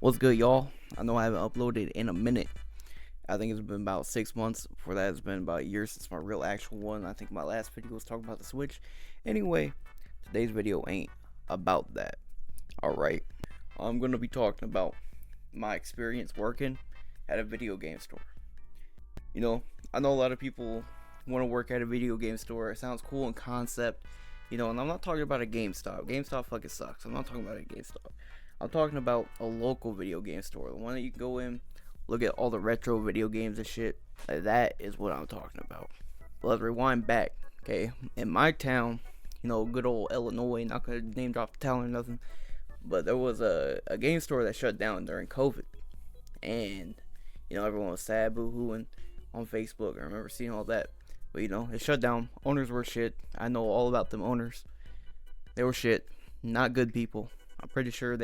What's good, y'all? I know I haven't uploaded in a minute. I think it's been about 6 months. Before that, it's been about a year since my real actual one. I think my last video was talking about the Switch. Anyway, today's video ain't about that. Alright. I'm going to be talking about my experience working at a video game store. You know, I know a lot of people want to work at a video game store. It sounds cool in concept. You know, and I'm not talking about a GameStop. GameStop fucking sucks. I'm not talking about a GameStop. I'm talking about a local video game store. The one that you can go in, look at all the retro video games and shit. That is what I'm talking about. But let's rewind back, okay? In my town, you know, good old Illinois, not gonna name drop the town or nothing, but there was a game store that shut down during COVID. And, you know, everyone was sad, boo-hooing on Facebook. I remember seeing all that. But, you know, it shut down. Owners were shit. I know all about them owners. They were shit. Not good people. I'm pretty sure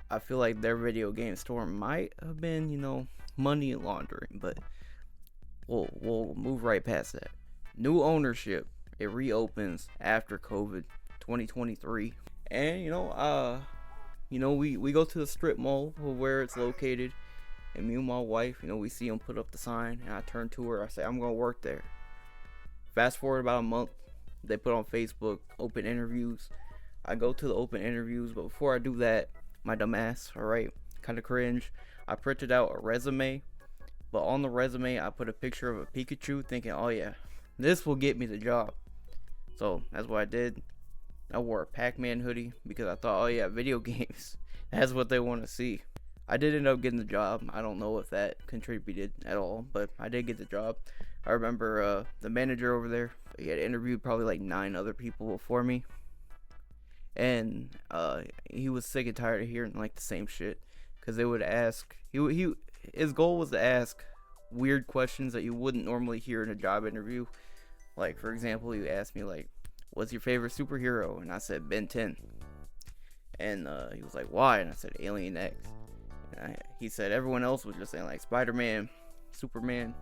I feel like their video game store might have been, you know, money laundering, but we'll move right past that. New ownership. It reopens after COVID 2023. And, you know, we go to the strip mall where it's located, and me and my wife, you know, we see them put up the sign, and I turn to her, I say, I'm gonna work there. Fast forward about a month, they put on Facebook open interviews. I go to the open interviews, but before I do that, my dumb ass, alright, kind of cringe, I printed out a resume, but on the resume, I put a picture of a Pikachu, thinking, oh yeah, this will get me the job. So, that's what I did. I wore a Pac-Man hoodie, because I thought, oh yeah, video games, that's what they want to see. I did end up getting the job. I don't know if that contributed at all, but I did get the job. I remember the manager over there, he had interviewed probably like 9 other people before me. And he was sick and tired of hearing like the same shit, because they would ask, his goal was to ask weird questions that you wouldn't normally hear in a job interview. Like, for example, he asked me like, what's your favorite superhero? And I said Ben 10. And he was like, why? And I said Alien X. And he said everyone else was just saying like Spider-Man, Superman,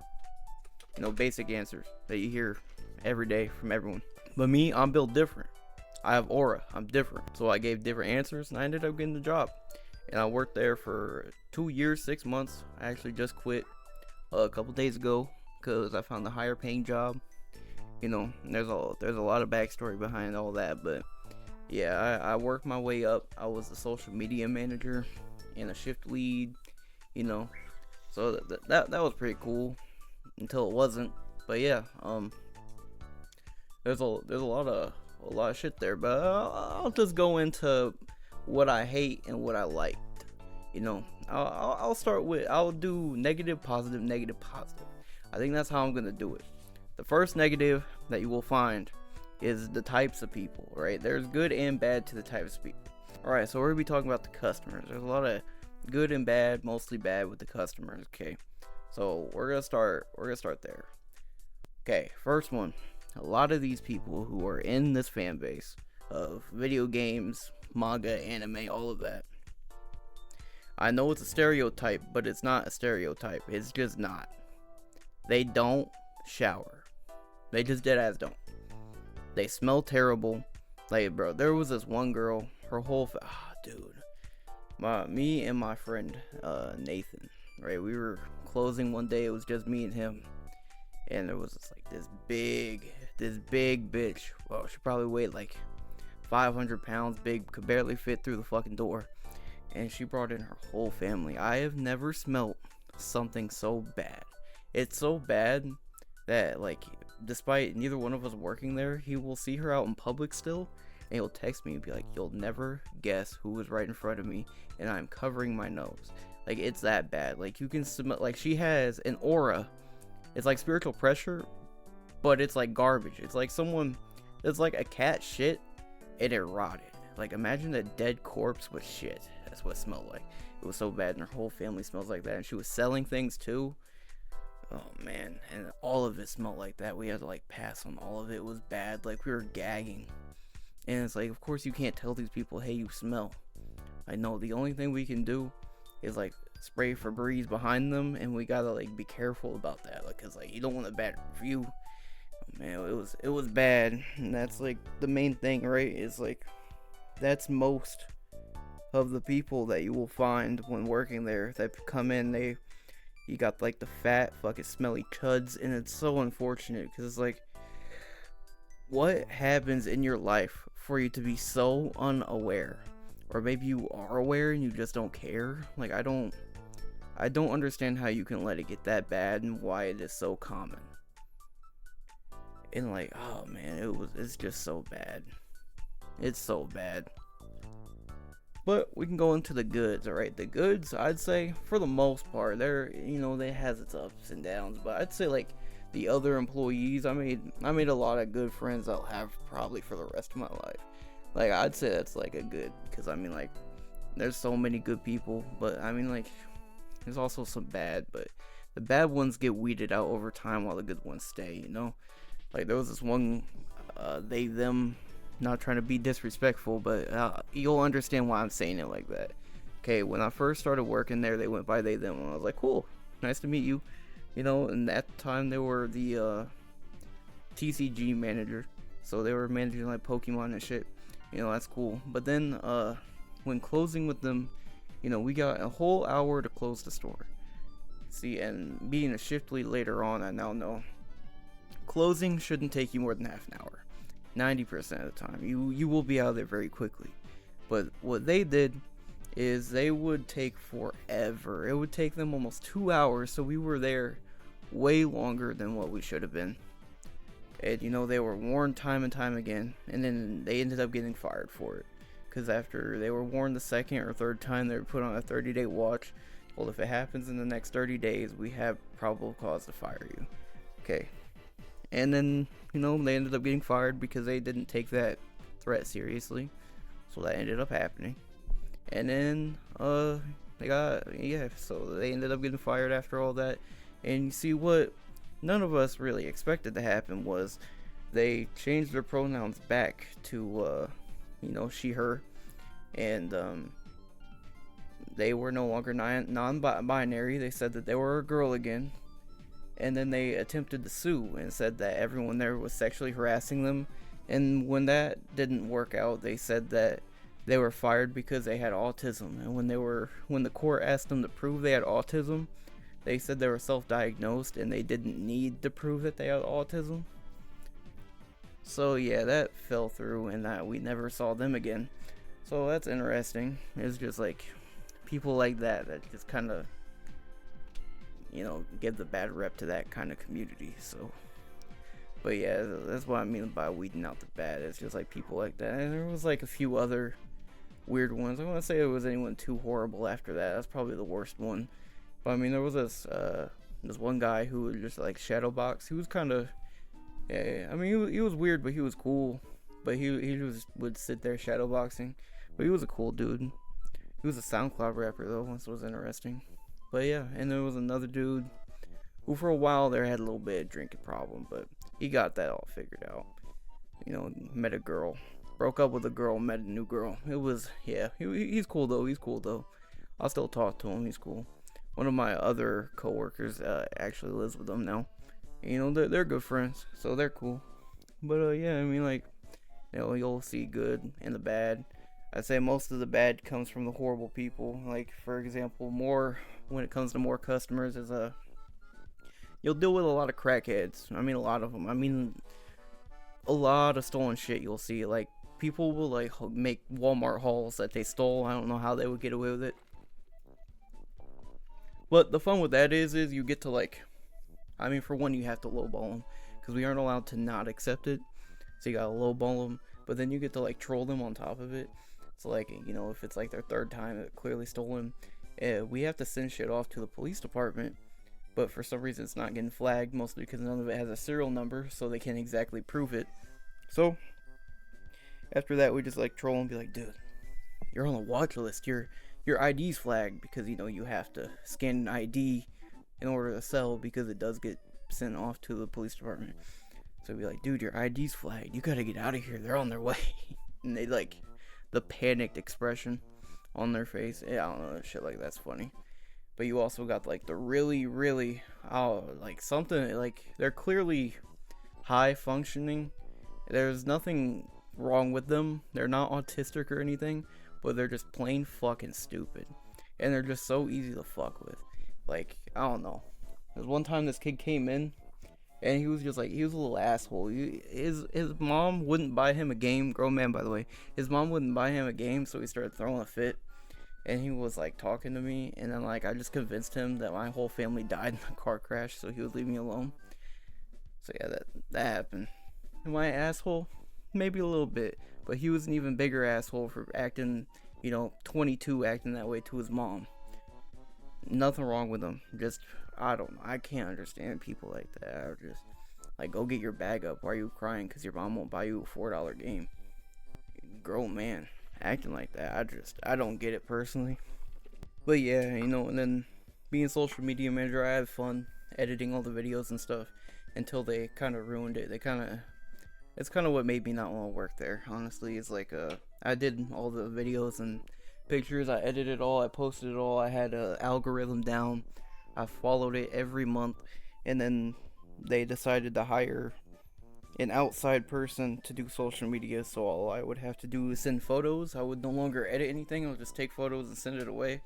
you know, basic answers that you hear every day from everyone. But me, I'm built different. I have aura. I'm different. So I gave different answers, and I ended up getting the job. And I worked there for 2 years, 6 months. I actually just quit a couple days ago because I found a higher paying job. You know, there's a lot of backstory behind all that, but yeah, I worked my way up. I was a social media manager and a shift lead. You know, so that was pretty cool until it wasn't. But yeah, there's a lot of shit there, but I'll just go into what I hate and what I liked. You know, I'll start with, I'll do negative, positive, negative, positive. I think that's how I'm gonna do it. The first negative that you will find is the types of people, right? There's good and bad to the types of people. Alright, so we're gonna be talking about the customers. There's a lot of good and bad, mostly bad with the customers, okay? So we're gonna start there. Okay, first one. A lot of these people who are in this fan base of video games, manga, anime, all of that. I know it's a stereotype, but it's not a stereotype. It's just not. They don't shower. They just dead ass don't. They smell terrible. Like, bro, there was this one girl, her whole dude. Me and my friend Nathan, right? We were closing one day. It was just me and him. And there was this big bitch. Well, she probably weighed like 500 pounds, big, could barely fit through the fucking door. And she brought in her whole family. I have never smelt something so bad. It's so bad that, like, despite neither one of us working there, he will see her out in public still, and he'll text me and be like, you'll never guess who was right in front of me, and I'm covering my nose. Like, it's that bad. Like, you can smell, like, she has an aura. It's like spiritual pressure, but it's like garbage. It's like it's like a cat shit and it rotted. Like, imagine a dead corpse with shit. That's what it smelled like. It was so bad, and her whole family smells like that. And she was selling things too. Oh man, and all of it smelled like that. We had to like pass on all of it. It was bad. Like, we were gagging. And it's like, of course you can't tell these people, hey, you smell. I know the only thing we can do is like spray Febreze behind them, and we gotta like be careful about that, like, cause like you don't want a bad review. Man, it was bad, and that's like the main thing, right? Is like, that's most of the people that you will find when working there that come in, you got like the fat fucking smelly chuds, and it's so unfortunate because it's like, what happens in your life for you to be so unaware? Or maybe you are aware and you just don't care. Like, I don't understand how you can let it get that bad and why it is so common. And like, oh man, it's just so bad. It's so bad. But we can go into the goods, alright? The goods, I'd say, for the most part, they has its ups and downs, but I'd say like the other employees, I made a lot of good friends I'll have probably for the rest of my life. Like, I'd say that's like a good, because I mean, like, there's so many good people, but I mean, like, there's also some bad, but the bad ones get weeded out over time while the good ones stay, you know? Like, there was this one, they, them, not trying to be disrespectful, but you'll understand why I'm saying it like that. Okay, when I first started working there, they went by they, them, and I was like, cool, nice to meet you. You know, and at the time, they were the TCG manager, so they were managing, like, Pokemon and shit. You know, that's cool. But then, when closing with them, you know, we got a whole hour to close the store. See, and being a shift lead later on, I now know closing shouldn't take you more than half an hour. 90% of the time, you will be out of there very quickly. But what they did is they would take forever. It would take them almost 2 hours, so we were there way longer than what we should have been. And you know, they were warned time and time again, and then they ended up getting fired for it. Because after they were warned the second or third time, they were put on a 30-day watch. Well, if it happens in the next 30 days, we have probable cause to fire you. Okay. And then, you know, they ended up getting fired because they didn't take that threat seriously. So that ended up happening. And then, so they ended up getting fired after all that. And you see, what none of us really expected to happen was they changed their pronouns back to, she, her. And, they were no longer non-binary. They said that they were a girl again. And then they attempted to sue and said that everyone there was sexually harassing them. And when that didn't work out, they said that they were fired because they had autism. And when the court asked them to prove they had autism, they said they were self-diagnosed and they didn't need to prove that they had autism. So yeah, that fell through, and that we never saw them again. So that's interesting. It's just like people like that just kind of, give the bad rep to that kind of community. So, but yeah, that's what I mean by weeding out the bad. It's just like people like that. And there was like a few other weird ones. I want to say it was anyone too horrible after that. That's probably the worst one. But I mean, there was this one guy who would just like shadowbox. He was kind of, yeah, I mean, he was weird, but he was cool. But he would sit there shadowboxing. But he was a cool dude. He was a SoundCloud rapper though, which was interesting. But yeah, and there was another dude who for a while there had a little bit of drinking problem, but he got that all figured out. Met a girl, broke up with a girl, met a new girl. It was, yeah, he's cool though. He's cool though. I'll still talk to him. He's cool. One of my other coworkers actually lives with them now. They're good friends, so they're cool. But yeah, I mean, like, you'll see good and the bad. I'd say most of the bad comes from the horrible people. Like, for example, more when it comes to more customers is you'll deal with a lot of crackheads. I mean, a lot of them. I mean, a lot of stolen shit you'll see. Like, people will like make Walmart hauls that they stole. I don't know how they would get away with it. But the fun with that is you get to, like, I mean, for one, you have to lowball them, because we aren't allowed to not accept it. So you gotta lowball them, but then you get to, like, troll them on top of it. So, like, if it's like their third time it clearly stolen, we have to send shit off to the police department. But for some reason it's not getting flagged, mostly because none of it has a serial number, so they can't exactly prove it. So after that, we just like troll and be like, dude, you're on the watch list. Your ID's flagged, because you have to scan an ID in order to sell, because it does get sent off to the police department. So we'd be like, dude, your ID's flagged. You gotta get out of here. They're on their way. And they like the panicked expression on their face. Yeah, I don't know, shit like that's funny. But you also got like the really, really, like something like they're clearly high functioning. There's nothing wrong with them. They're not autistic or anything. but they're just plain fucking stupid, and they're just so easy to fuck with. Like, I don't know. There's one time this kid came in, and he was just like, he was a little asshole. His mom wouldn't buy him a game. Grown man, by the way. His mom wouldn't buy him a game, so he started throwing a fit. And he was like talking to me, and then like I just convinced him that my whole family died in a car crash, so he would leave me alone. So yeah, that happened. Am I an asshole? Maybe a little bit, but he was an even bigger asshole for acting, 22, acting that way to his mom. Nothing wrong with him. Just, I don't know. I can't understand people like that. I just, like, go get your bag up. Why are you crying? Because your mom won't buy you a $4 game. Grown man acting like that. I don't get it personally. But yeah, and then being social media manager, I had fun editing all the videos and stuff until they kind of ruined it. It's kind of what made me not want to work there, honestly. It's like, I did all the videos and pictures, I edited it all, I posted it all, I had an algorithm down, I followed it every month, and then they decided to hire an outside person to do social media, so all I would have to do is send photos. I would no longer edit anything, I would just take photos and send it away.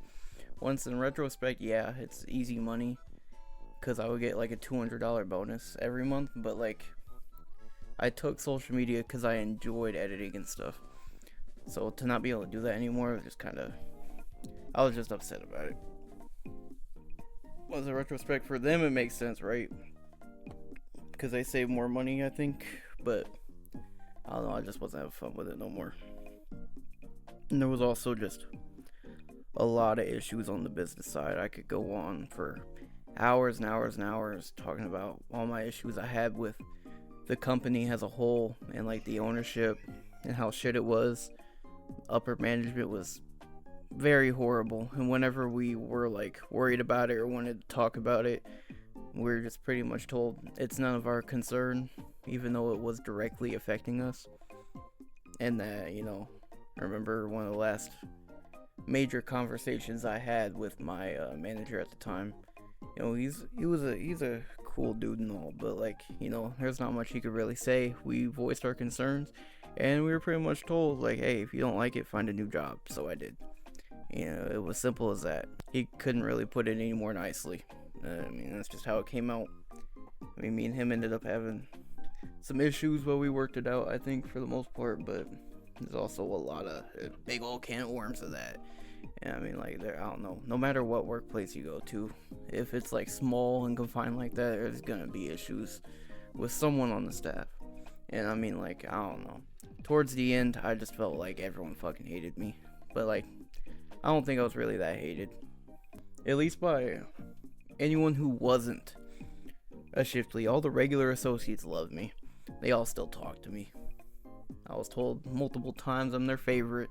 Once in retrospect, yeah, it's easy money, because I would get like a $200 bonus every month, but like, I took social media because I enjoyed editing and stuff. So to not be able to do that anymore was just I was just upset about it. Well, as a retrospect for them, it makes sense, right? Because they save more money, I think. But I don't know, I just wasn't having fun with it no more. And there was also just a lot of issues on the business side. I could go on for hours and hours and hours talking about all my issues I had with the company as a whole, and like the ownership and how shit it was. Upper management was very horrible, and whenever we were like worried about it or wanted to talk about it, we were just pretty much told it's none of our concern, even though it was directly affecting us. And that, I remember one of the last major conversations I had with my manager at the time. He's a cool dude and all, but like, there's not much he could really say. We voiced our concerns, and we were pretty much told like, hey, if you don't like it, find a new job. So I did. It was simple as that. He couldn't really put it any more nicely. That's just how it came out. Me and him ended up having some issues, but we worked it out, I think, for the most part. But there's also a lot of big old can of worms of that. And I don't know, no matter what workplace you go to, if it's like small and confined like that, there's gonna be issues with someone on the staff. And I don't know, towards the end, I just felt like everyone fucking hated me. But like, I don't think I was really that hated, at least by anyone who wasn't a shift lead. All the regular associates loved me. They all still talk to me. I was told multiple times I'm their favorite.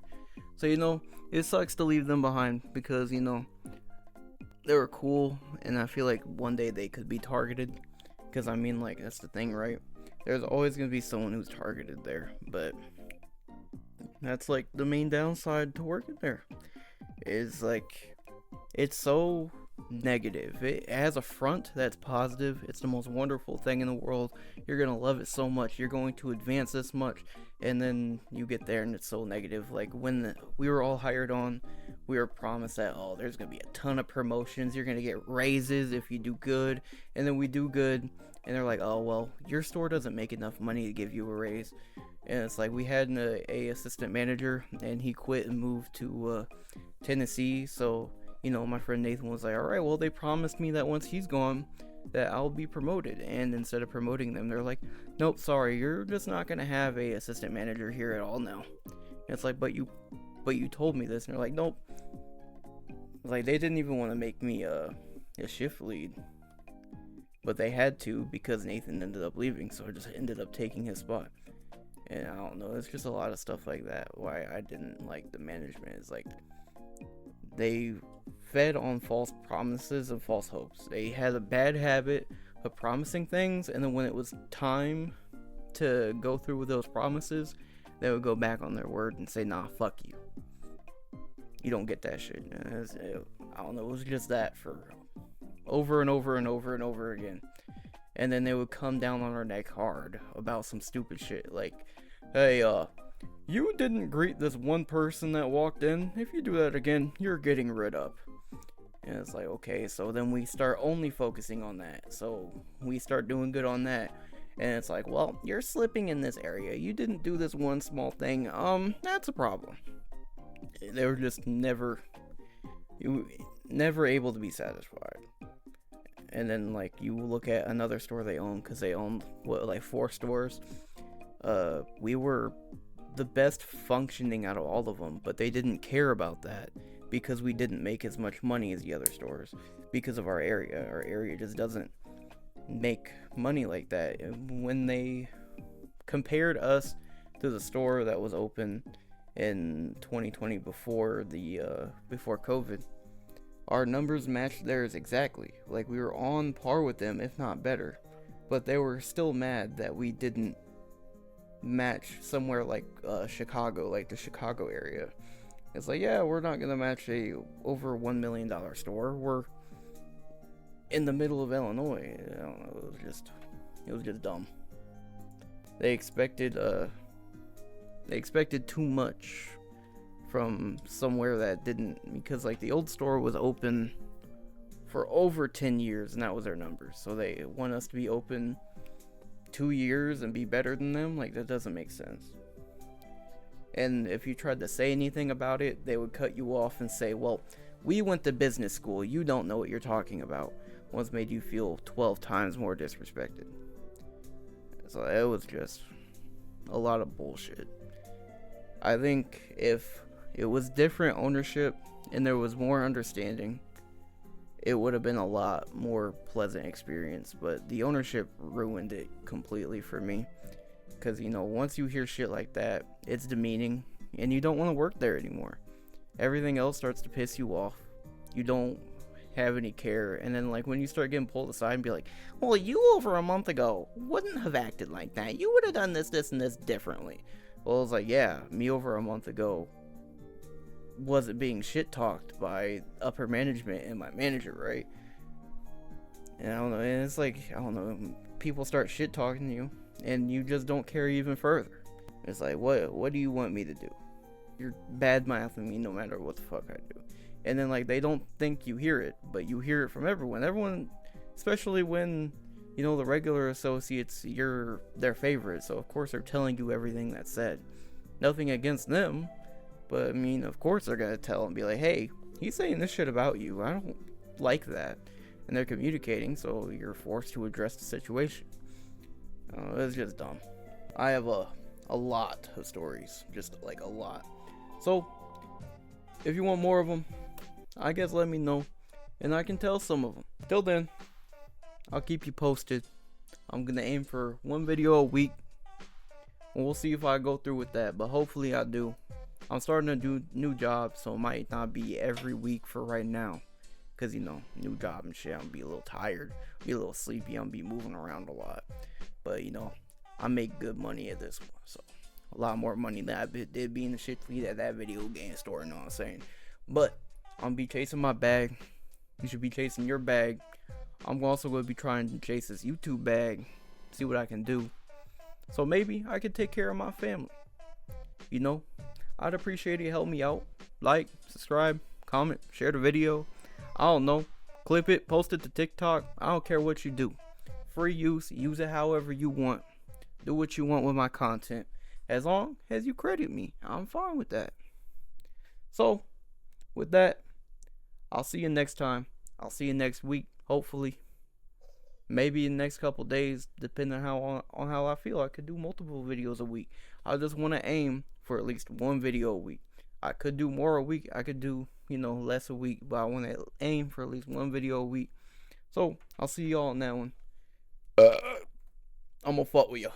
So, it sucks to leave them behind because, they were cool, and I feel like one day they could be targeted. Because, that's the thing, right? There's always going to be someone who's targeted there, but that's, like, the main downside to working there. Is, like, it's so negative. It has a front that's positive. It's the most wonderful thing in the world. You're gonna love it so much. You're going to advance this much, and then you get there and it's so negative. Like when we were all hired on, we were promised that there's gonna be a ton of promotions. You're gonna get raises if you do good, and then we do good, and they're like, oh well, your store doesn't make enough money to give you a raise. And it's like we had a assistant manager, and he quit and moved to Tennessee. So my friend Nathan was like, alright, well, they promised me that once he's gone, that I'll be promoted. And instead of promoting them, they're like, nope, sorry, you're just not going to have a assistant manager here at all now. And it's like, but you told me this. And they're like, nope. Like, they didn't even want to make me a shift lead. But they had to because Nathan ended up leaving, so I just ended up taking his spot. And I don't know, it's just a lot of stuff like that why I didn't like the management. Is like, they fed on false promises and false hopes. They had a bad habit of promising things, and then when it was time to go through with those promises, they would go back on their word and say, nah, fuck you. You don't get that shit. I don't know, it was just that for over and over and over and over again. And then they would come down on our neck hard about some stupid shit like, hey, you didn't greet this one person that walked in. If you do that again, you're getting rid of. And it's like, okay, so then we start only focusing on that. So we start doing good on that. And it's like, well, you're slipping in this area. You didn't do this one small thing. That's a problem. They were just never able to be satisfied. And then, like, you look at another store they own, because they owned, what, like 4 stores. We were the best functioning out of all of them, but they didn't care about that because we didn't make as much money as the other stores because of our area. Our area just doesn't make money like that. And when they compared us to the store that was open in 2020 before COVID, our numbers matched theirs exactly. Like, we were on par with them, if not better. But they were still mad that we didn't match somewhere like Chicago, like the Chicago area. It's like, yeah, we're not gonna match a over $1 million store. We're in the middle of Illinois. I don't know. It was just dumb. They expected too much from somewhere that didn't, because like the old store was open for over 10 years and that was their numbers. So they want us to be open 2 years and be better than them. Like, that doesn't make sense. And if you tried to say anything about it, they would cut you off and say, well, we went to business school, you don't know what you're talking about. Once made you feel 12 times more disrespected. So it was just a lot of bullshit. I think if it was different ownership and there was more understanding, it would have been a lot more pleasant experience. But the ownership ruined it completely for me. Because, you know, once you hear shit like that, it's demeaning and you don't want to work there anymore. Everything else starts to piss you off. You don't have any care. And then, like, when you start getting pulled aside and be like, well, you over a month ago wouldn't have acted like that. You would have done this, and this differently. Well, it's like, yeah, me over a month ago wasn't being shit talked by upper management and my manager, right? And I don't know, and it's like, I don't know, people start shit talking you and you just don't care even further. It's like, what do you want me to do? You're bad mouthing me no matter what the fuck I do. And then, like, they don't think you hear it, but you hear it from everyone, especially when, you know, the regular associates, you're their favorite, so of course they're telling you everything that's said. Nothing against them, but I mean, of course they're gonna tell and be like, hey, he's saying this shit about you, I don't like that. And they're communicating, so you're forced to address the situation. It's just dumb. I have a lot of stories, just like a lot. So if you want more of them, I guess let me know, and I can tell some of them. Till then, I'll keep you posted. I'm gonna aim for 1 video a week, and we'll see if I go through with that, but hopefully I do. I'm starting to do new job, so it might not be every week for right now, because, you know, new job and shit, I'm gonna be a little tired, be a little sleepy, I'm gonna be moving around a lot. But, you know, I make good money at this one, so a lot more money than I did being the shit fleet at that video game store, you know what I'm saying? But I'm gonna be chasing my bag. You should be chasing your bag. I'm also gonna be trying to chase this YouTube bag, see what I can do. So maybe I could take care of my family. You know, I'd appreciate it. Help me out. Like, subscribe, comment, share the video. I don't know. Clip it, post it to TikTok. I don't care what you do. Free use. Use it however you want. Do what you want with my content. As long as you credit me, I'm fine with that. So, with that, I'll see you next time. I'll see you next week, hopefully. Maybe in the next couple days, depending on how I feel. I could do multiple videos a week. I just want to aim for at least 1 video a week. I could do more a week. I could do, you know, less a week. But I want to aim for at least 1 video a week. So, I'll see y'all in that one. I'm gonna fuck with ya.